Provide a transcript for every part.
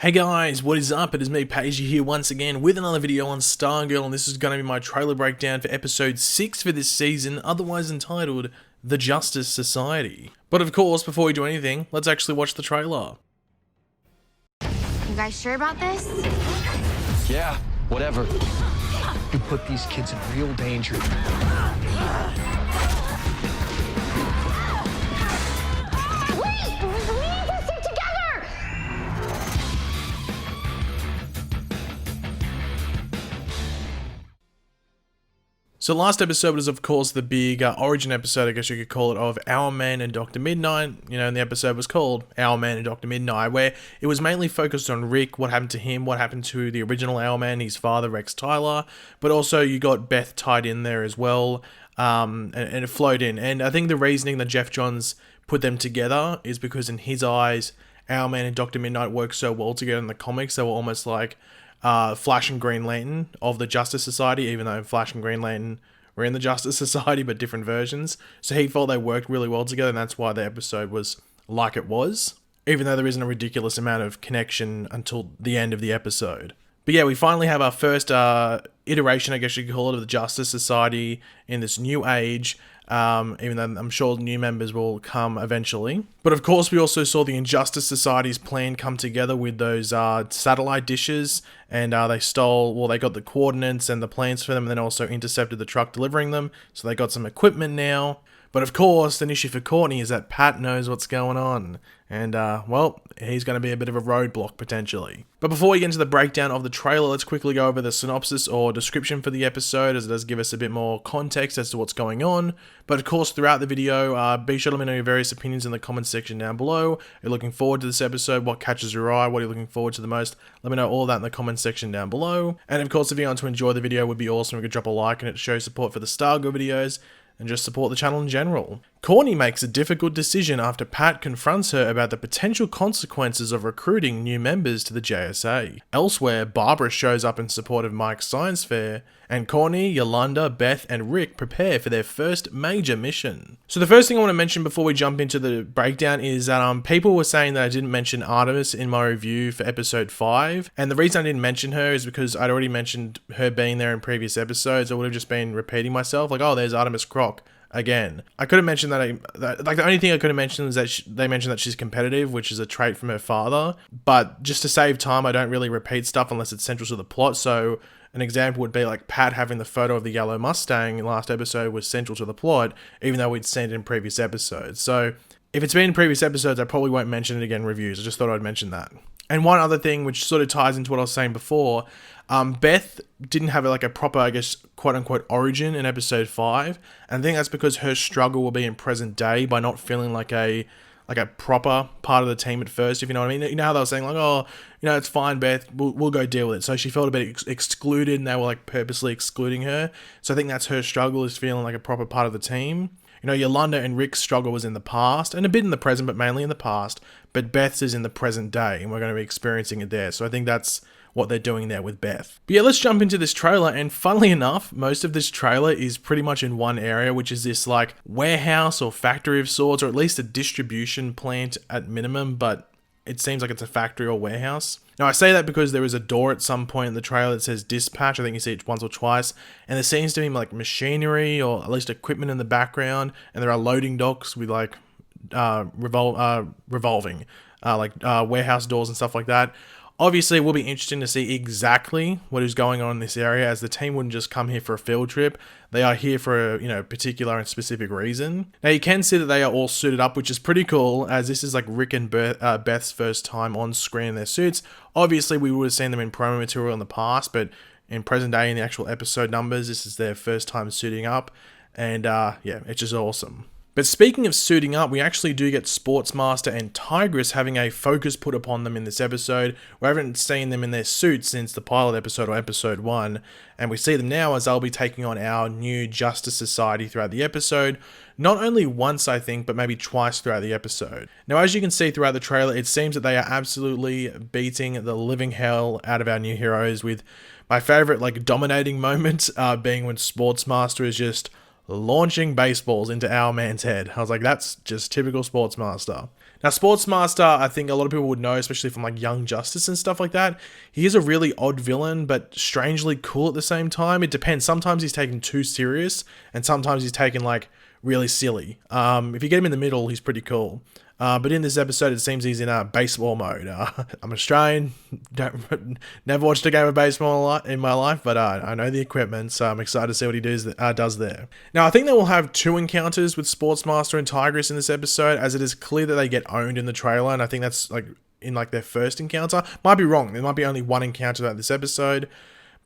Hey guys, what is up? It is me, Pagey, here once again with another video on Stargirl, and this is going to be my trailer breakdown for episode 6 for this season, otherwise entitled The Justice Society. But of course, before we do anything, let's actually watch the trailer. You guys sure about this? Yeah, whatever. You put these kids in real danger. Wait! We need to stick together! So last episode was of course the big origin episode, I guess you could call it, of Owlman and Dr. Midnight. You know, and the episode was called Owlman and Dr. Midnight, where it was mainly focused on Rick, what happened to him, what happened to the original Owlman, his father Rex Tyler, but also you got Beth tied in there as well, and it flowed in. And I think the reasoning that Jeff Johns put them together is because in his eyes, Owlman and Dr. Midnight work so well together in the comics. They were almost like Flash and Green Lantern of the Justice Society, even though Flash and Green Lantern were in the Justice Society, but different versions. So he felt they worked really well together, and that's why the episode was like it was, even though there isn't a ridiculous amount of connection until the end of the episode. But yeah, we finally have our first iteration, I guess you could call it, of the Justice Society in this new age, even though I'm sure new members will come eventually. But of course, we also saw the Injustice Society's plan come together with those satellite dishes, and they got the coordinates and the plans for them, and then also intercepted the truck delivering them, so they got some equipment now. But of course, an issue for Courtney is that Pat knows what's going on. And, well, he's going to be a bit of a roadblock, potentially. But before we get into the breakdown of the trailer, let's quickly go over the synopsis or description for the episode, as it does give us a bit more context as to what's going on. But of course, throughout the video, be sure to let me know your various opinions in the comments section down below. Are you looking forward to this episode? What catches your eye? What are you looking forward to the most? Let me know all that in the comments section down below. And of course, if you want to enjoy the video, it would be awesome if you could drop a like and it shows support for the Stargirl videos, and just support the channel in general. Courtney makes a difficult decision after Pat confronts her about the potential consequences of recruiting new members to the JSA. Elsewhere, Barbara shows up in support of Mike's science fair, and Courtney, Yolanda, Beth, and Rick prepare for their first major mission. So the first thing I want to mention before we jump into the breakdown is that people were saying that I didn't mention Artemis in my review for episode 5, and the reason I didn't mention her is because I'd already mentioned her being there in previous episodes. I would have just been repeating myself, like, oh, there's Artemis Croc again. I could have mentioned that, like, the only thing I could have mentioned is that they mentioned that she's competitive, which is a trait from her father, but just to save time, I don't really repeat stuff unless it's central to the plot. So an example would be like Pat having the photo of the yellow Mustang in last episode was central to the plot, even though we'd seen it in previous episodes. So if it's been in previous episodes, I probably won't mention it again in reviews. I just thought I'd mention that. And one other thing, which sort of ties into what I was saying before, Beth didn't have like a proper, I guess, quote-unquote origin in episode 5. And I think that's because her struggle will be in present day by not feeling like a proper part of the team at first, if you know what I mean. You know how they were saying, like, oh, you know, it's fine, Beth, we'll go deal with it. So she felt a bit excluded, and they were like purposely excluding her. So I think that's her struggle, is feeling like a proper part of the team. You know, Yolanda and Rick's struggle was in the past, and a bit in the present, but mainly in the past. But Beth's is in the present day, and we're going to be experiencing it there. So I think that's what they're doing there with Beth. But yeah, let's jump into this trailer, and funnily enough, most of this trailer is pretty much in one area, which is this like warehouse or factory of sorts, or at least a distribution plant at minimum, but it seems like it's a factory or warehouse. Now, I say that because there is a door at some point in the trailer that says dispatch. I think you see it once or twice. And there seems to be like machinery or at least equipment in the background. And there are loading docks with like revolving warehouse doors and stuff like that. Obviously, it will be interesting to see exactly what is going on in this area, as the team wouldn't just come here for a field trip. They are here for a particular and specific reason. Now, you can see that they are all suited up, which is pretty cool, as this is like Rick and Beth's first time on screen in their suits. Obviously, we would have seen them in promo material in the past, but in present day, in the actual episode numbers, this is their first time suiting up. And yeah, it's just awesome. But speaking of suiting up, we actually do get Sportsmaster and Tigress having a focus put upon them in this episode. We haven't seen them in their suits since the pilot episode or episode 1, and we see them now as they'll be taking on our new Justice Society throughout the episode. Not only once, I think, but maybe twice throughout the episode. Now, as you can see throughout the trailer, it seems that they are absolutely beating the living hell out of our new heroes, with my favorite like dominating moment being when Sportsmaster is just launching baseballs into our man's head. I was like, that's just typical Sportsmaster. Now, Sportsmaster, I think a lot of people would know, especially from like Young Justice and stuff like that. He is a really odd villain, but strangely cool at the same time. It depends. Sometimes he's taken too serious, and sometimes he's taken like really silly. If you get him in the middle, he's pretty cool. But in this episode, it seems he's in baseball mode. I'm Australian, never watched a game of baseball in my life, but I know the equipment, so I'm excited to see what he does there. Now, I think they will have 2 encounters with Sportsmaster and Tigress in this episode, as it is clear that they get owned in the trailer, and I think that's like in like their first encounter. Might be wrong. There might be only 1 encounter throughout this episode,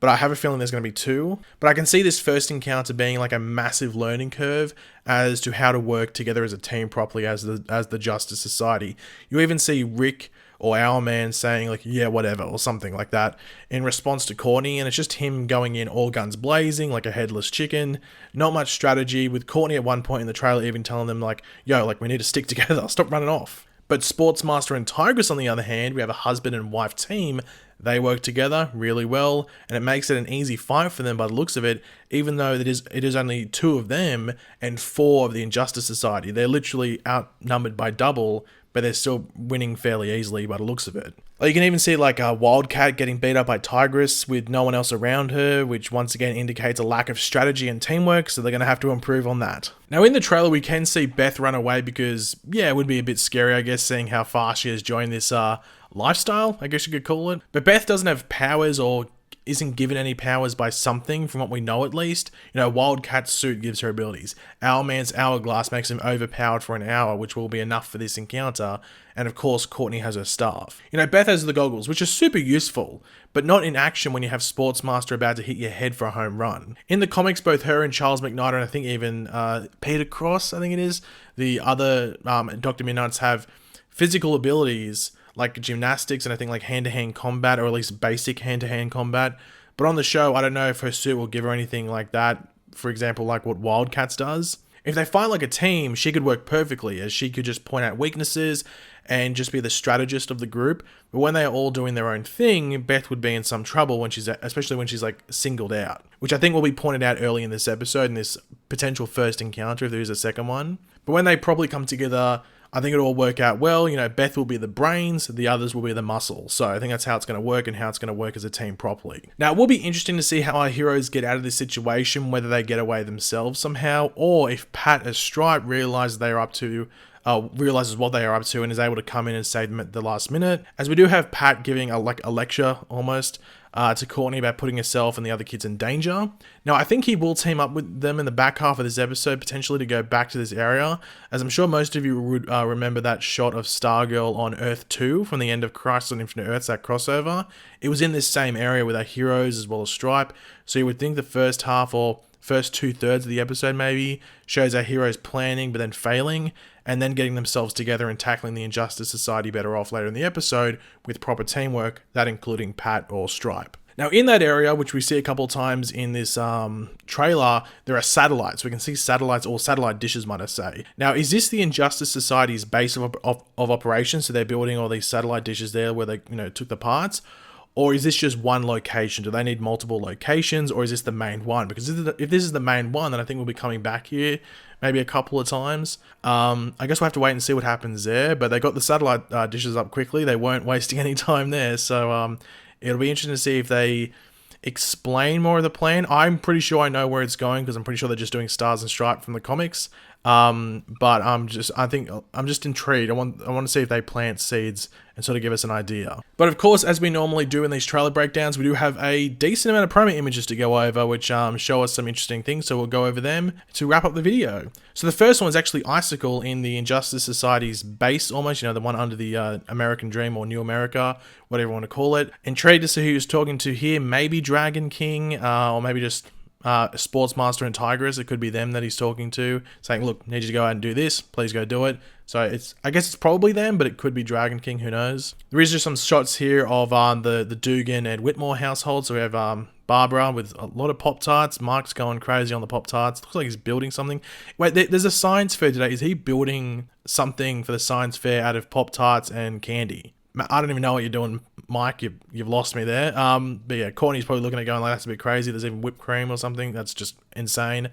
but I have a feeling there's going to be 2. But I can see this first encounter being like a massive learning curve as to how to work together as a team properly as the Justice Society. You even see Rick or Our Man saying like, yeah, whatever, or something like that in response to Courtney, and it's just him going in all guns blazing like a headless chicken. Not much strategy, with Courtney at one point in the trailer even telling them like, yo, like we need to stick together, stop running off. But Sportsmaster and Tigress, on the other hand, we have a husband and wife team. They work together really well, and it makes it an easy fight for them by the looks of it, even though it is only 2 of them and 4 of the Injustice Society. They're literally outnumbered by double, but they're still winning fairly easily by the looks of it. You can even see like a Wildcat getting beat up by Tigress with no one else around her, which once again indicates a lack of strategy and teamwork, so they're going to have to improve on that. Now in the trailer we can see Beth run away because, yeah, it would be a bit scary, I guess, seeing how fast she has joined this lifestyle, I guess you could call it. But Beth doesn't have powers or isn't given any powers by something, from what we know at least. You know, Wildcat's suit gives her abilities. Owlman's hourglass makes him overpowered for an hour, which will be enough for this encounter. And of course, Courtney has her staff. You know, Beth has the goggles, which are super useful, but not in action when you have Sportsmaster about to hit your head for a home run. In the comics, both her and Charles McKnight, and I think even Peter Cross, I think it is, the other Dr. Midnights, have physical abilities like gymnastics and I think like hand-to-hand combat, or at least basic hand-to-hand combat. But on the show, I don't know if her suit will give her anything like that, for example, like what Wildcats does. If they fight like a team, she could work perfectly, as she could just point out weaknesses and just be the strategist of the group. But when they are all doing their own thing, Beth would be in some trouble especially when she's like singled out, which I think will be pointed out early in this episode, in this potential first encounter if there is a second one. But when they probably come together, I think it'll all work out well. You know, Beth will be the brains, the others will be the muscle. So I think that's how it's going to work, and how it's going to work as a team properly. Now, it will be interesting to see how our heroes get out of this situation, whether they get away themselves somehow, or if Pat as Stripe realizes what they are up to and is able to come in and save them at the last minute. As we do have Pat giving a lecture almost to Courtney about putting herself and the other kids in danger. Now, I think he will team up with them in the back half of this episode, potentially to go back to this area, as I'm sure most of you would remember that shot of Stargirl on Earth 2 from the end of Crisis on Infinite Earths, that crossover. It was in this same area with our heroes as well as Stripe, so you would think the first half, or first 2/3 of the episode maybe, shows our heroes planning but then failing, and then getting themselves together and tackling the Injustice Society better off later in the episode with proper teamwork, that including Pat or Stripe. Now, in that area, which we see a couple of times in this trailer, there are satellites. We can see satellites, or satellite dishes, might I say. Now, is this the Injustice Society's base of operations? So they're building all these satellite dishes there where they, took the parts? Or is this just one location? Do they need multiple locations, or is this the main one? Because if this is the main one, then I think we'll be coming back here maybe a couple of times. I guess we'll have to wait and see what happens there. But they got the satellite dishes up quickly. They weren't wasting any time there. So it'll be interesting to see if they explain more of the plan. I'm pretty sure I know where it's going, because I'm pretty sure they're just doing Stars and Stripe from the comics. But I'm just intrigued. I want to see if they plant seeds and sort of give us an idea. But of course, as we normally do in these trailer breakdowns, we do have a decent amount of promo images to go over, which show us some interesting things. So we'll go over them to wrap up the video. So the first one is actually Icicle in the Injustice Society's base, almost, the one under the American Dream, or New America, whatever you want to call it. Intrigued to see who he's talking to here. Maybe Dragon King, or maybe just Sportsmaster and Tigress. It could be them that he's talking to, saying, look, need you to go out and do this, please go do it. So I guess it's probably them, but it could be Dragon King, who knows. There is just some shots here of the Dugan and Whitmore household. So we have Barbara with a lot of Pop-Tarts. Mark's going crazy on the Pop-Tarts. Looks like he's building something. Wait, there's a science fair today. Is he building something for the science fair out of Pop-Tarts and candy? I don't even know what you're doing, Mike. You've lost me there. But yeah, Courtney's probably looking at going like, that's a bit crazy. There's even whipped cream or something. That's just insane.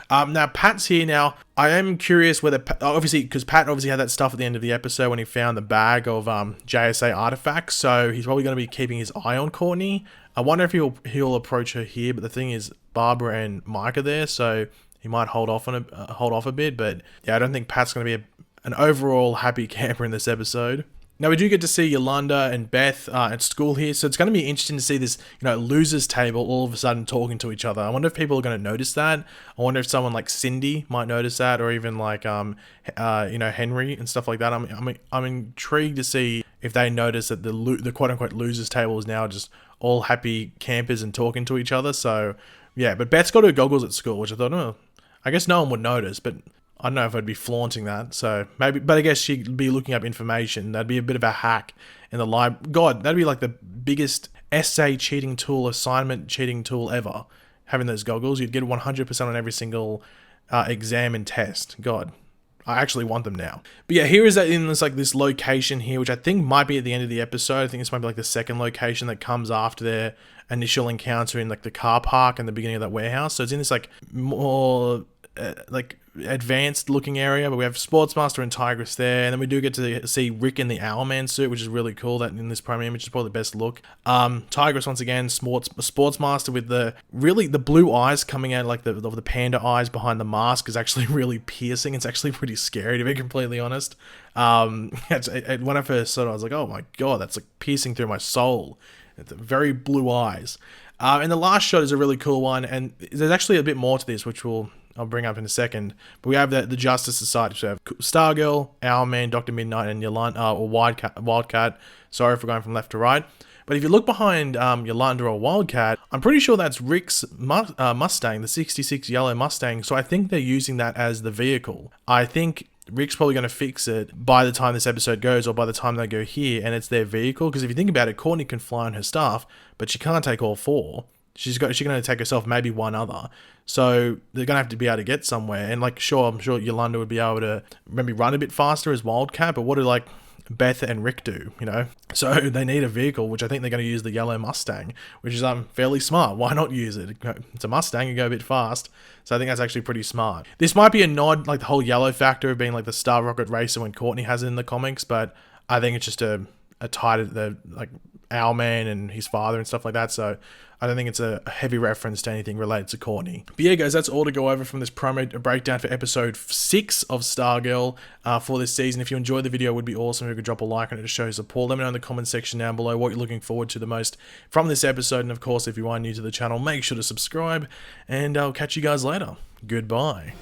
Now Pat's here now. I am curious whether, obviously, because Pat obviously had that stuff at the end of the episode when he found the bag of JSA artifacts, so he's probably going to be keeping his eye on Courtney. I wonder if he'll approach her here, but the thing is, Barbara and Mike are there, so he might hold off a bit. But yeah, I don't think Pat's going to be an overall happy camper in this episode. Now we do get to see Yolanda and Beth at school here, so it's going to be interesting to see this, losers table all of a sudden talking to each other. I wonder if people are going to notice that. I wonder if someone like Cindy might notice that, or even like Henry and stuff like that. I'm intrigued to see if they notice that the quote unquote losers table is now just all happy campers and talking to each other. So yeah, but Beth's got her goggles at school, which I thought, I guess no one would notice, but I don't know if I'd be flaunting that, so maybe, but I guess she'd be looking up information. That'd be a bit of a hack in the live. God, that'd be like the biggest essay cheating tool, assignment cheating tool ever. Having those goggles, you'd get 100% on every single exam and test. God, I actually want them now. But yeah, here is that in this location here, which I think might be at the end of the episode. I think this might be like the second location that comes after their initial encounter in like the car park and the beginning of that warehouse. So it's in this like more advanced looking area, but we have Sportsmaster and Tigress there, and then we do get to see Rick in the Owlman suit, which is really cool. That in this promo image is probably the best look. Tigress once again, Sportsmaster with the blue eyes coming out, like the panda eyes behind the mask is actually really piercing. It's actually pretty scary, to be completely honest. When I first saw it, I was like, oh my god, that's like piercing through my soul. It's very blue eyes. And the last shot is a really cool one, and there's actually a bit more to this, which I'll bring up in a second. But we have the Justice Society. So we have Stargirl, Owlman, Dr. Midnight, and Yolanda, or Wildcat. Sorry for going from left to right. But if you look behind Yolanda or Wildcat, I'm pretty sure that's Rick's Mustang, the 66 yellow Mustang. So I think they're using that as the vehicle. I think Rick's probably going to fix it by the time this episode goes, or by the time they go here, and it's their vehicle. Because if you think about it, Courtney can fly on her stuff, but she can't take all four. She can only take herself, maybe one other. So they're going to have to be able to get somewhere. And I'm sure Yolanda would be able to maybe run a bit faster as Wildcat, but what do Beth and Rick do, So they need a vehicle, which I think they're going to use the yellow Mustang, which is fairly smart. Why not use it? It's a Mustang, you go a bit fast. So I think that's actually pretty smart. This might be a nod, like the whole yellow factor of being like the Star Rocket racer when Courtney has it in the comics, but I think it's just a tie to the Owlman and his father and stuff like that. So I don't think it's a heavy reference to anything related to Courtney. But yeah, guys, that's all to go over from this promo breakdown for episode 6 of Stargirl for this season. If you enjoyed the video, it would be awesome if you could drop a like on it to show support. Let me know in the comment section down below what you're looking forward to the most from this episode. And of course, if you are new to the channel, make sure to subscribe. And I'll catch you guys later. Goodbye.